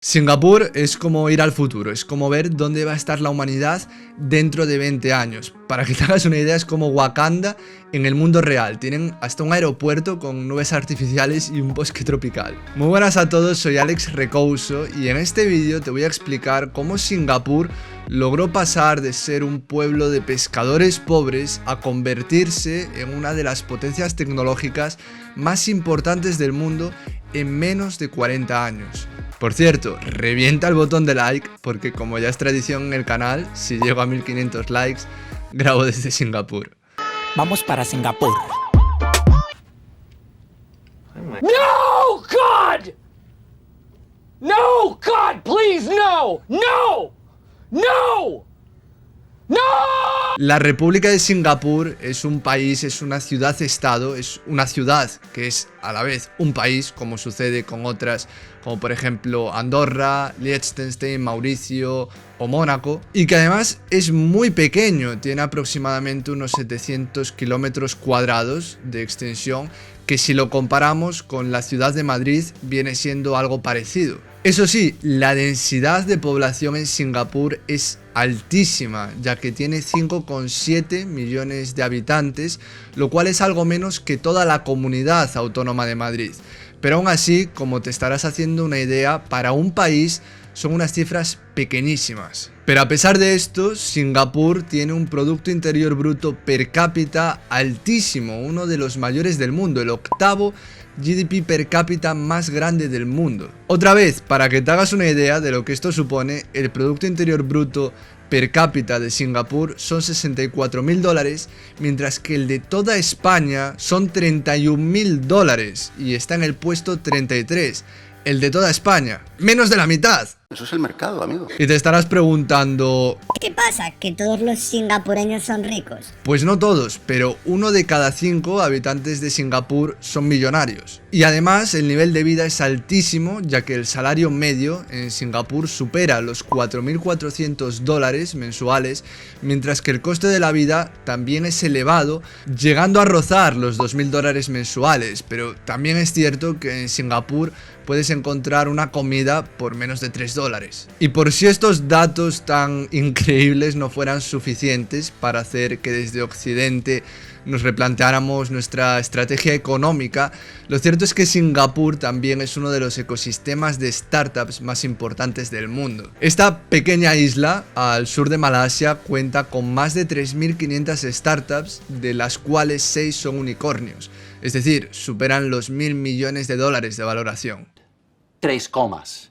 Singapur es como ir al futuro, es como ver dónde va a estar la humanidad dentro de 20 años. Para que te hagas una idea, es como Wakanda en el mundo real. Tienen hasta un aeropuerto con nubes artificiales y un bosque tropical. Muy buenas a todos, soy Alex Recouso y en este vídeo te voy a explicar cómo Singapur logró pasar de ser un pueblo de pescadores pobres a convertirse en una de las potencias tecnológicas más importantes del mundo en menos de 40 años. Por cierto, revienta el botón de like porque como ya es tradición en el canal, si llego a 1500 likes, grabo desde Singapur. Vamos para Singapur. No, God! No, God, please, no! No! No! ¡No! La República de Singapur es un país, es una ciudad-estado, es una ciudad que es a la vez un país, como sucede con otras, como por ejemplo Andorra, Liechtenstein, Mauricio o Mónaco, y que además es muy pequeño, tiene aproximadamente unos 700 kilómetros cuadrados de extensión, que si lo comparamos con la ciudad de Madrid viene siendo algo parecido. Eso sí, la densidad de población en Singapur es altísima, ya que tiene 5,7 millones de habitantes, lo cual es algo menos que toda la comunidad autónoma de Madrid. Pero aún así, como te estarás haciendo una idea, para un país son unas cifras pequeñísimas. Pero a pesar de esto, Singapur tiene un Producto Interior Bruto per cápita altísimo, uno de los mayores del mundo, el octavo GDP per cápita más grande del mundo. Otra vez, para que te hagas una idea de lo que esto supone, el Producto Interior Bruto per cápita de Singapur son 64.000 dólares, mientras que el de toda España son 31.000 dólares y está en el puesto 33. El de toda España, menos de la mitad. Eso es el mercado, amigo. Y te estarás preguntando... ¿Qué pasa? ¿Que todos los singapureños son ricos? Pues no todos, pero 1 de cada 5 habitantes de Singapur son millonarios. Y además el nivel de vida es altísimo, ya que el salario medio en Singapur supera los 4.400 dólares mensuales, mientras que el coste de la vida también es elevado, llegando a rozar los 2.000 dólares mensuales. Pero también es cierto que en Singapur puedes encontrar una comida por menos de 3 dólares. Y por si estos datos tan increíbles no fueran suficientes para hacer que desde Occidente nos replanteáramos nuestra estrategia económica, lo cierto es que Singapur también es uno de los ecosistemas de startups más importantes del mundo. Esta pequeña isla al sur de Malasia cuenta con más de 3.500 startups, de las cuales 6 son unicornios, es decir, superan los 1.000 millones de dólares de valoración. 3 comas.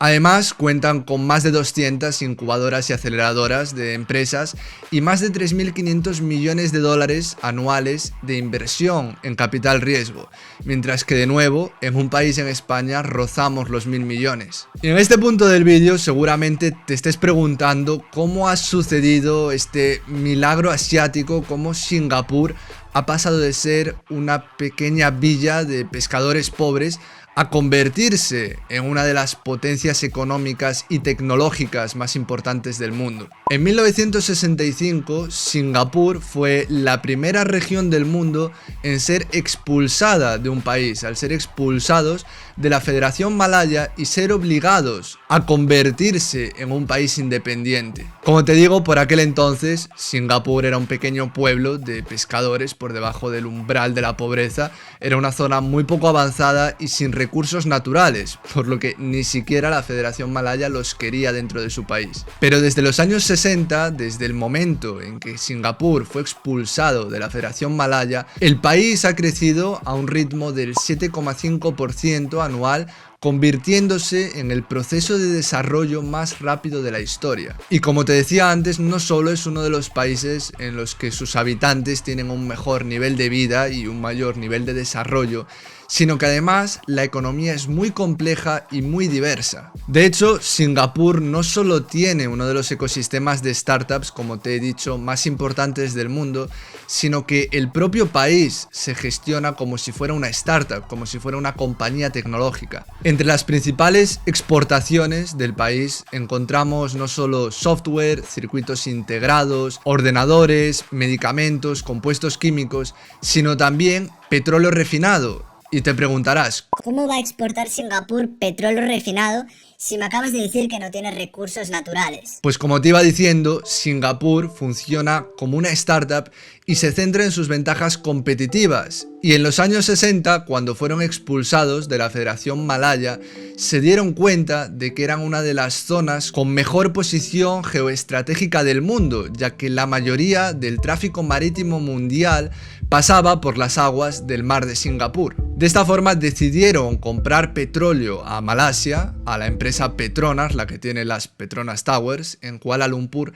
Además, cuentan con más de 200 incubadoras y aceleradoras de empresas y más de 3.500 millones de dólares anuales de inversión en capital riesgo, mientras que de nuevo, en un país en España rozamos los 1.000 millones. Y en este punto del vídeo seguramente te estés preguntando cómo ha sucedido este milagro asiático, cómo Singapur ha pasado de ser una pequeña villa de pescadores pobres a convertirse en una de las potencias económicas y tecnológicas más importantes del mundo. En 1965, Singapur fue la primera región del mundo en ser expulsada de un país, al ser expulsados de la Federación Malaya y ser obligados a convertirse en un país independiente. Como te digo, por aquel entonces, Singapur era un pequeño pueblo de pescadores por debajo del umbral de la pobreza, era una zona muy poco avanzada y sin recursos naturales, por lo que ni siquiera la Federación Malaya los quería dentro de su país. Pero desde los años 60, desde el momento en que Singapur fue expulsado de la Federación Malaya, el país ha crecido a un ritmo del 7,5% anual, convirtiéndose en el proceso de desarrollo más rápido de la historia. Y como te decía antes, no solo es uno de los países en los que sus habitantes tienen un mejor nivel de vida y un mayor nivel de desarrollo, sino que además la economía es muy compleja y muy diversa. De hecho, Singapur no solo tiene uno de los ecosistemas de startups, como te he dicho, más importantes del mundo, sino que el propio país se gestiona como si fuera una startup, como si fuera una compañía tecnológica. Entre las principales exportaciones del país encontramos no solo software, circuitos integrados, ordenadores, medicamentos, compuestos químicos, sino también petróleo refinado. Y te preguntarás, ¿Cómo va a exportar Singapur petróleo refinado Si me acabas de decir que no tiene recursos naturales. Pues como te iba diciendo, Singapur funciona como una startup y se centra en sus ventajas competitivas. Y en los años 60, cuando fueron expulsados de la Federación Malaya, se dieron cuenta de que eran una de las zonas con mejor posición geoestratégica del mundo, ya que la mayoría del tráfico marítimo mundial pasaba por las aguas del mar de Singapur. De esta forma decidieron comprar petróleo a Malasia, a la empresa Petronas, la que tiene las Petronas Towers en Kuala Lumpur,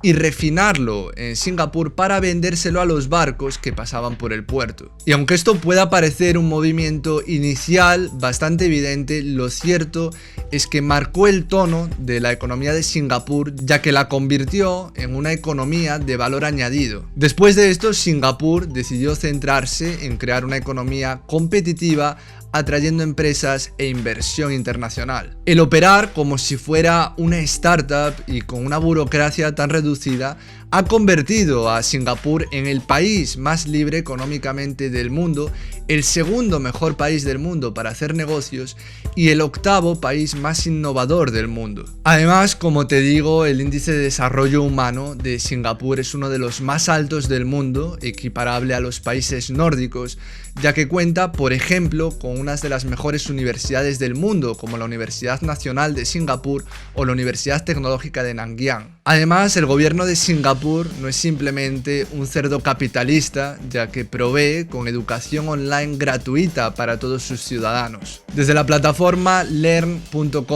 y refinarlo en Singapur para vendérselo a los barcos que pasaban por el puerto. Y aunque esto pueda parecer un movimiento inicial bastante evidente, lo cierto es que marcó el tono de la economía de Singapur, ya que la convirtió en una economía de valor añadido. Después de esto, Singapur decidió centrarse en crear una economía competitiva, atrayendo empresas e inversión internacional. El operar como si fuera una startup y con una burocracia tan reducida ha convertido a Singapur en el país más libre económicamente del mundo, el segundo mejor país del mundo para hacer negocios y el octavo país más innovador del mundo. Además, como te digo, el índice de desarrollo humano de Singapur es uno de los más altos del mundo, equiparable a los países nórdicos, ya que cuenta, por ejemplo, con unas de las mejores universidades del mundo, como la Universidad Nacional de Singapur o la Universidad Tecnológica de Nanyang. Además, el gobierno de Singapur no es simplemente un cerdo capitalista, ya que provee con educación online gratuita para todos sus ciudadanos. Desde la plataforma learn.com.sg,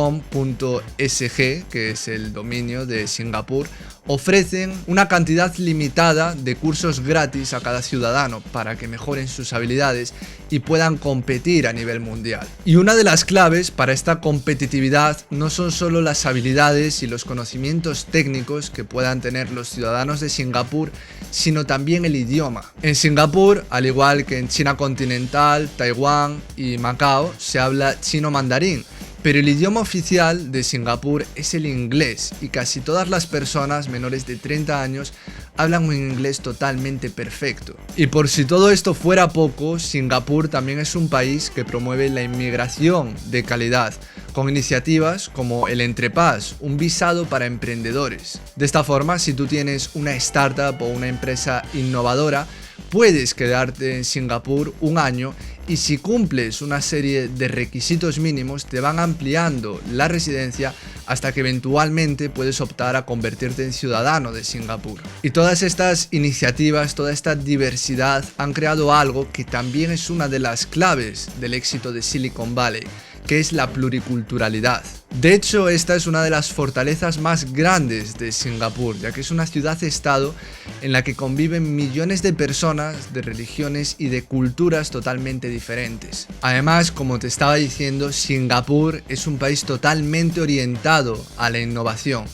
que es el dominio de Singapur, ofrecen una cantidad limitada de cursos gratis a cada ciudadano para que mejoren sus habilidades y puedan competir a nivel mundial. Y una de las claves para esta competitividad no son solo las habilidades y los conocimientos técnicos que puedan tener los ciudadanos de Singapur, sino también el idioma. En Singapur, al igual que en China continental, Taiwán y Macao, se habla chino mandarín, pero el idioma oficial de Singapur es el inglés y casi todas las personas menores de 30 años hablan un inglés totalmente perfecto. Y por si todo esto fuera poco, Singapur también es un país que promueve la inmigración de calidad, con iniciativas como el Entrepass, un visado para emprendedores. De esta forma, si tú tienes una startup o una empresa innovadora, puedes quedarte en Singapur un año y si cumples una serie de requisitos mínimos te van ampliando la residencia hasta que eventualmente puedes optar a convertirte en ciudadano de Singapur. Y todas estas iniciativas, toda esta diversidad han creado algo que también es una de las claves del éxito de Silicon Valley, que es la pluriculturalidad. De hecho, esta es una de las fortalezas más grandes de Singapur, ya que es una ciudad-estado en la que conviven millones de personas, de religiones y de culturas totalmente diferentes. Además, como te estaba diciendo, Singapur es un país totalmente orientado a la innovación.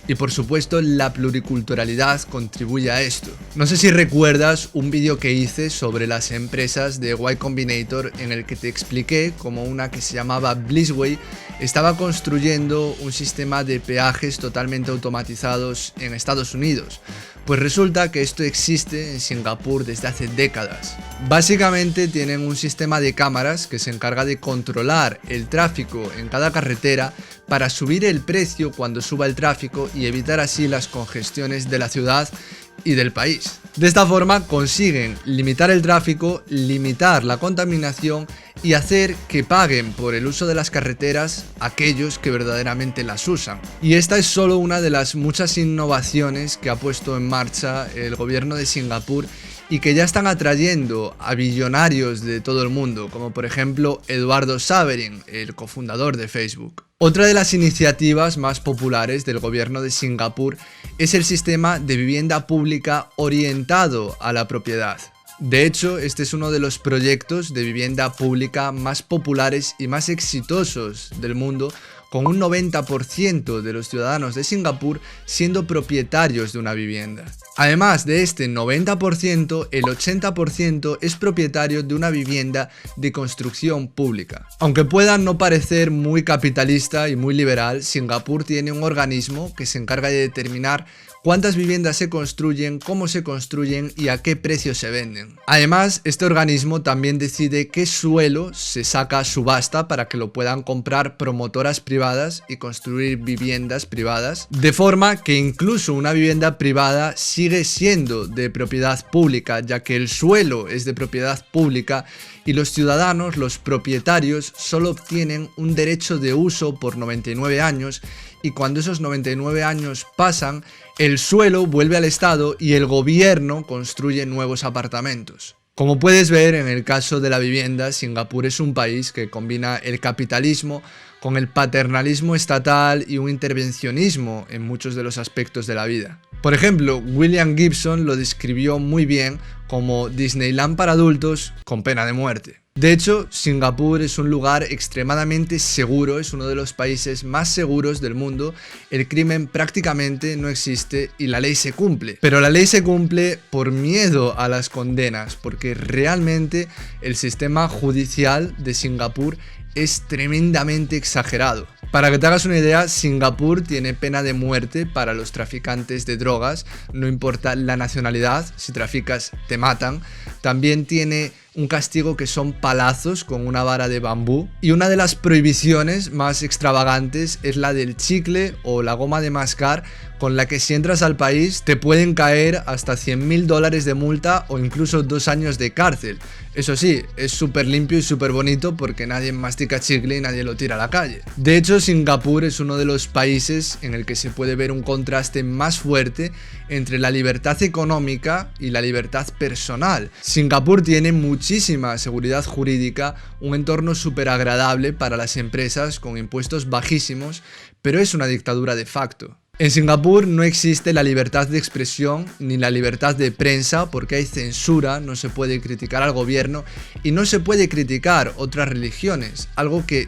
Y por supuesto la pluriculturalidad contribuye a esto. No sé si recuerdas un vídeo que hice sobre las empresas de Y Combinator en el que te expliqué cómo una que se llamaba Blissway estaba construyendo un sistema de peajes totalmente automatizados en Estados Unidos. Pues resulta que esto existe en Singapur desde hace décadas. Básicamente tienen un sistema de cámaras que se encarga de controlar el tráfico en cada carretera para subir el precio cuando suba el tráfico y evitar así las congestiones de la ciudad y del país. De esta forma consiguen limitar el tráfico, limitar la contaminación y hacer que paguen por el uso de las carreteras aquellos que verdaderamente las usan. Y esta es solo una de las muchas innovaciones que ha puesto en marcha el gobierno de Singapur y que ya están atrayendo a billonarios de todo el mundo, como por ejemplo Eduardo Saverin, el cofundador de Facebook. Otra de las iniciativas más populares del gobierno de Singapur es el sistema de vivienda pública orientado a la propiedad. De hecho, este es uno de los proyectos de vivienda pública más populares y más exitosos del mundo, con un 90% de los ciudadanos de Singapur siendo propietarios de una vivienda. Además de este 90%, el 80% es propietario de una vivienda de construcción pública. Aunque pueda no parecer muy capitalista y muy liberal, Singapur tiene un organismo que se encarga de determinar cuántas viviendas se construyen, cómo se construyen y a qué precio se venden. Además, este organismo también decide qué suelo se saca a subasta para que lo puedan comprar promotoras privadas y construir viviendas privadas, de forma que incluso una vivienda privada sigue siendo de propiedad pública, ya que el suelo es de propiedad pública y los ciudadanos, los propietarios, solo obtienen un derecho de uso por 99 años y cuando esos 99 años pasan, el suelo vuelve al Estado y el gobierno construye nuevos apartamentos. Como puedes ver, en el caso de la vivienda, Singapur es un país que combina el capitalismo con el paternalismo estatal y un intervencionismo en muchos de los aspectos de la vida. Por ejemplo, William Gibson lo describió muy bien como Disneyland para adultos con pena de muerte. De hecho, Singapur es un lugar extremadamente seguro, es uno de los países más seguros del mundo, el crimen prácticamente no existe y la ley se cumple. Pero la ley se cumple por miedo a las condenas, porque realmente el sistema judicial de Singapur es tremendamente exagerado. Para que te hagas una idea, Singapur tiene pena de muerte para los traficantes de drogas, no importa la nacionalidad, si traficas te matan. También tiene un castigo que son palazos con una vara de bambú. Y una de las prohibiciones más extravagantes es la del chicle o la goma de mascar, con la que si entras al país te pueden caer hasta $100.000 de multa o incluso 2 años de cárcel. Eso sí, es súper limpio y súper bonito porque nadie mastica chicle y nadie lo tira a la calle. De hecho, Singapur es uno de los países en el que se puede ver un contraste más fuerte entre la libertad económica y la libertad personal. Singapur tiene muchísima seguridad jurídica, un entorno súper agradable para las empresas con impuestos bajísimos, pero es una dictadura de facto. En Singapur no existe la libertad de expresión ni la libertad de prensa porque hay censura, no se puede criticar al gobierno y no se puede criticar otras religiones, algo que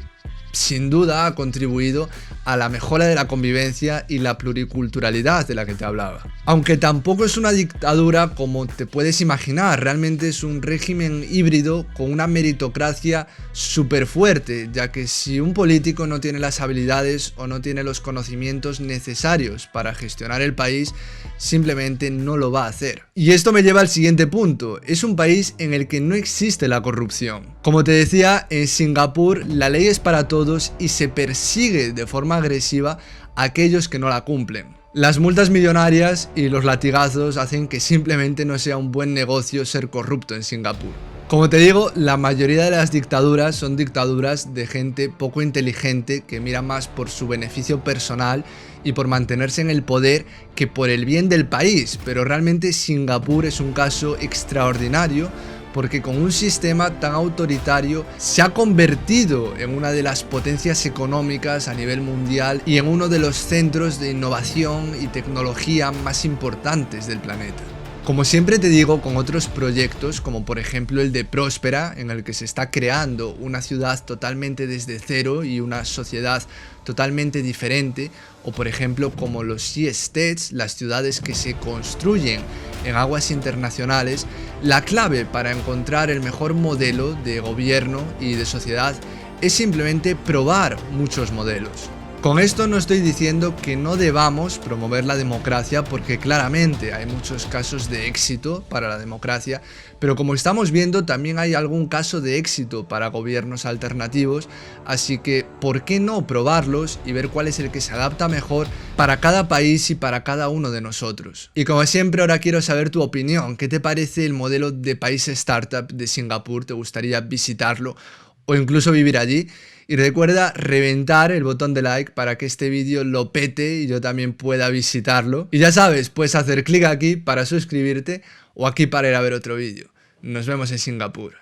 sin duda ha contribuido a la mejora de la convivencia y la pluriculturalidad de la que te hablaba. Aunque tampoco es una dictadura como te puedes imaginar, realmente es un régimen híbrido con una meritocracia súper fuerte, ya que si un político no tiene las habilidades o no tiene los conocimientos necesarios para gestionar el país, simplemente no lo va a hacer. Y esto me lleva al siguiente punto, es un país en el que no existe la corrupción. Como te decía, en Singapur la ley es para todos y se persigue de forma agresiva a aquellos que no la cumplen. Las multas millonarias y los latigazos hacen que simplemente no sea un buen negocio ser corrupto en Singapur. Como te digo, la mayoría de las dictaduras son dictaduras de gente poco inteligente que mira más por su beneficio personal y por mantenerse en el poder que por el bien del país, pero realmente Singapur es un caso extraordinario porque con un sistema tan autoritario se ha convertido en una de las potencias económicas a nivel mundial y en uno de los centros de innovación y tecnología más importantes del planeta. Como siempre te digo, con otros proyectos, como por ejemplo el de Próspera, en el que se está creando una ciudad totalmente desde cero y una sociedad totalmente diferente, o por ejemplo como los Sea Estates, las ciudades que se construyen en aguas internacionales, la clave para encontrar el mejor modelo de gobierno y de sociedad es simplemente probar muchos modelos. Con esto no estoy diciendo que no debamos promover la democracia porque claramente hay muchos casos de éxito para la democracia, pero como estamos viendo también hay algún caso de éxito para gobiernos alternativos, así que ¿por qué no probarlos y ver cuál es el que se adapta mejor para cada país y para cada uno de nosotros? Y como siempre ahora quiero saber tu opinión, ¿qué te parece el modelo de país startup de Singapur? ¿Te gustaría visitarlo o incluso vivir allí? Y recuerda reventar el botón de like para que este vídeo lo pete y yo también pueda visitarlo. Y ya sabes, puedes hacer clic aquí para suscribirte o aquí para ir a ver otro vídeo. Nos vemos en Singapur.